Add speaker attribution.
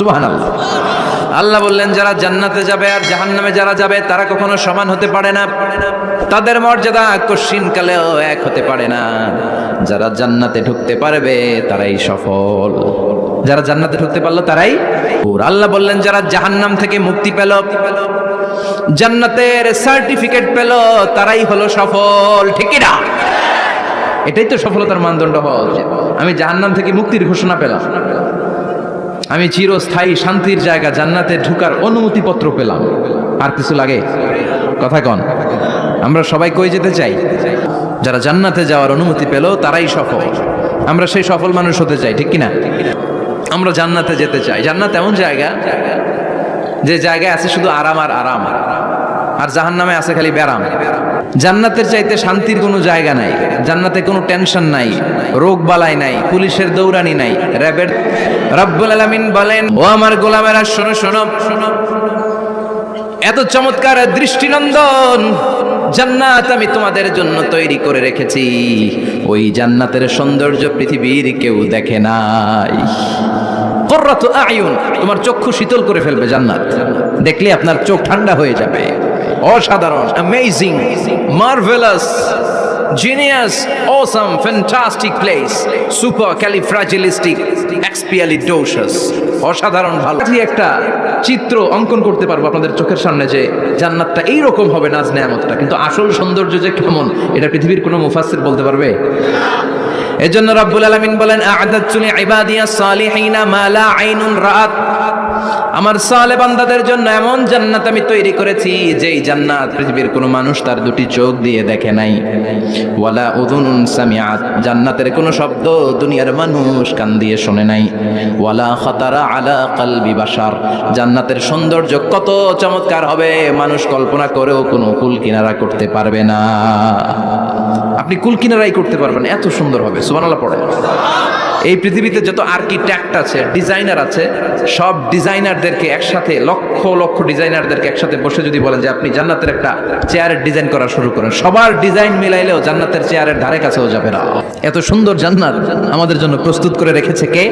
Speaker 1: সুবহানাল্লাহ। আল্লাহ বললেন যারা জান্নাতে যাবে আর জাহান্নামে যারা যাবে তারা কখনো সমান হতে পারে না, তাদের মর্যাদা কশিনকালেও এক হতে পারে না। যারা জান্নাতে ঢুকতে পারবে তারাই সফল, যারা জান্নাতে ঢুকতে পারলো তারাই। আল্লাহ বললেন যারা জাহান্নাম থেকে মুক্তি পেল, জান্নাতের সার্টিফিকেট পেল, তারাই হলো সফল। ঠিক কি না? এটাই তো সফলতার মানদণ্ড হওয়া উচিত। আমি জাহান্নাম থেকে মুক্তির ঘোষণা পেলাম, আমি চিরস্থায়ী শান্তির জায়গা জান্নাতে ঢুকার অনুমতিপত্র পেলাম, আর কিছু লাগে? কথা কন। আমরা সবাই কই যেতে চাই? যারা জান্নাতে যাওয়ার অনুমতি পেল তারাই সফল। আমরা সেই সফল মানুষ হতে চাই, ঠিক কিনা? আমরা জান্নাতে যেতে চাই। জান্নাত এমন জায়গা যে জায়গায় আছে শুধু আরাম আর আরাম, আর জাহান্নামে আছে খালি ব্যারাম। জান্নাতের চাইতে শান্তির কোনো জায়গা নাই। জান্নাতে কোনো টেনশন নাই, রোগ বালাই নাই, পুলিশের দৌড়ানি নাই, র্যাবের। রব্বুল আলামিন বলেন, ও আমার গোলামেরা শোনো শোনো, এত চমৎকার দৃষ্টিনন্দন জান্নাত আমি তোমাদের জন্য তৈরি করে রেখেছি, ওই জান্নাতের সৌন্দর্য পৃথিবীর কেউ দেখে নাই। কুররাতু আয়ুন, তোমার চক্ষু শীতল করে ফেলবে জান্নাত, দেখলে আপনার চোখ ঠান্ডা হয়ে যাবে। অসাধারণ, amazing, marvellous, genius, awesome, fantastic place, supercalifragilisticexpialidocious. অসাধারণ ভালো একটা চিত্র অঙ্কন করতে পারবো আপনাদের চোখের সামনে যে জান্নাতটা এইরকম হবে, নাজ নেয়ামতটা। কিন্তু আসল সৌন্দর্য যে কেমন এটা পৃথিবীর কোনো মুফাসসির বলতে পারবে? এজন্য রব্বুল আলামিন বলেন, আ'দাতু লিইবাদিয়াস সালিহিনা মা লা আইনুন রাআত, আমার সালেহ বান্দাদের জন্য এমন জান্নাত আমি তৈরি করেছি যেই জান্নাত পৃথিবীর কোনো মানুষ তার দুটি চোখ দিয়ে দেখে নাই। ওয়ালা উযুনুন সামিআত, জান্নাতের কোনো শব্দ দুনিয়ার মানুষ কান দিয়ে শোনে নাই। ওয়ালা খাতারা আলা কলবি বাশার, জান্নাতের সৌন্দর্য কত চমৎকার হবে মানুষ কল্পনা করেও কোনো কুল কিনারা করতে পারবে না। আপনি কুল কিনারাই করতে পারবেন, এত সুন্দর হবে। সুবহানাল্লাহ পড়ে। এই পৃথিবীতে যত আর্কিটেক্ট আছে, ডিজাইনার আছে, সব ডিজাইনারদেরকে একসাথে, লক্ষ লক্ষ ডিজাইনারদেরকে একসাথে বসে যদি বলেন যে আপনি জান্নাতের একটা চেয়ারের ডিজাইন করা শুরু করেন, সবার ডিজাইন মিলাইলেও জান্নাতের চেয়ারের ধারে কাছেও যাবে না। এত সুন্দর জান্নাত আমাদের জন্য প্রস্তুত করে রেখেছে কে?